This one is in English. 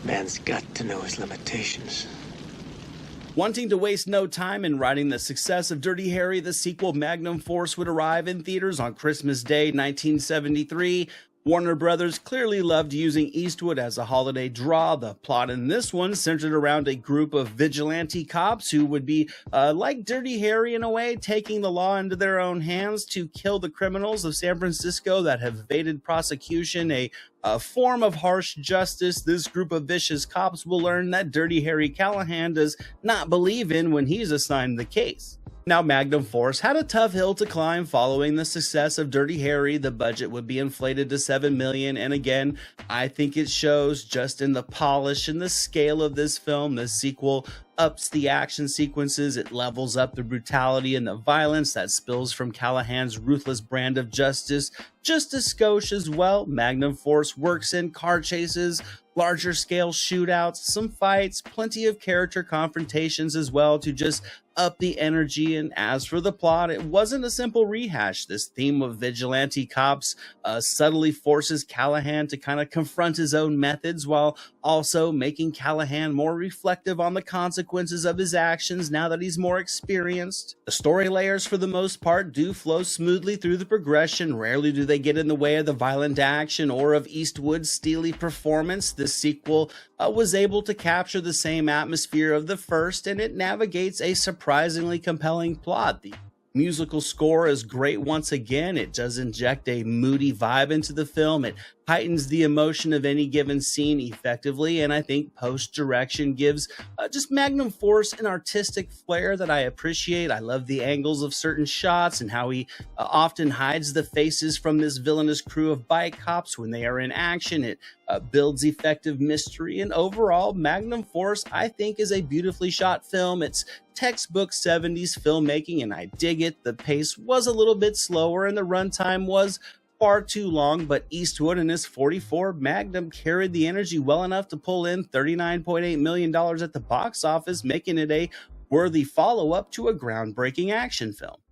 Man's got to know his limitations. Wanting to waste no time in writing the success of Dirty Harry, the sequel Magnum Force would arrive in theaters on Christmas Day 1973. Warner Brothers clearly loved using Eastwood as a holiday draw. The plot in this one centered around a group of vigilante cops who would be like Dirty Harry in a way, taking the law into their own hands to kill the criminals of San Francisco that have evaded prosecution, a form of harsh justice. This group of vicious cops will learn that Dirty Harry Callahan does not believe in when he's assigned the case. Now, Magnum Force had a tough hill to climb following the success of Dirty Harry. The budget would be inflated to $7 million, and again, I think it shows just in the polish and the scale of this film. The sequel ups the action sequences, it levels up the brutality and the violence that spills from Callahan's ruthless brand of justice just a skosh as well. Magnum Force works in car chases, larger scale shootouts, some fights, plenty of character confrontations as well to just up the energy. And as for the plot, it wasn't a simple rehash. This theme of vigilante cops subtly forces Callahan to kind of confront his own methods while also making Callahan more reflective on the consequences of his actions now that he's more experienced. The story layers for the most part do flow smoothly through the progression. Rarely do they get in the way of the violent action or of Eastwood's steely performance. This sequel was able to capture the same atmosphere of the first, and it navigates a surprisingly compelling plot. The musical score is great once again. It does inject a moody vibe into the film. It heightens the emotion of any given scene effectively, and I think post-direction gives just Magnum Force an artistic flair that I appreciate. I love the angles of certain shots and how he often hides the faces from this villainous crew of bike cops when they are in action. It builds effective mystery, and overall, Magnum Force, I think, is a beautifully shot film. It's textbook 70s filmmaking, and I dig it. The pace was a little bit slower, and the runtime was far too long, but Eastwood and his 44 Magnum carried the energy well enough to pull in $39.8 million at the box office, making it a worthy follow-up to a groundbreaking action film.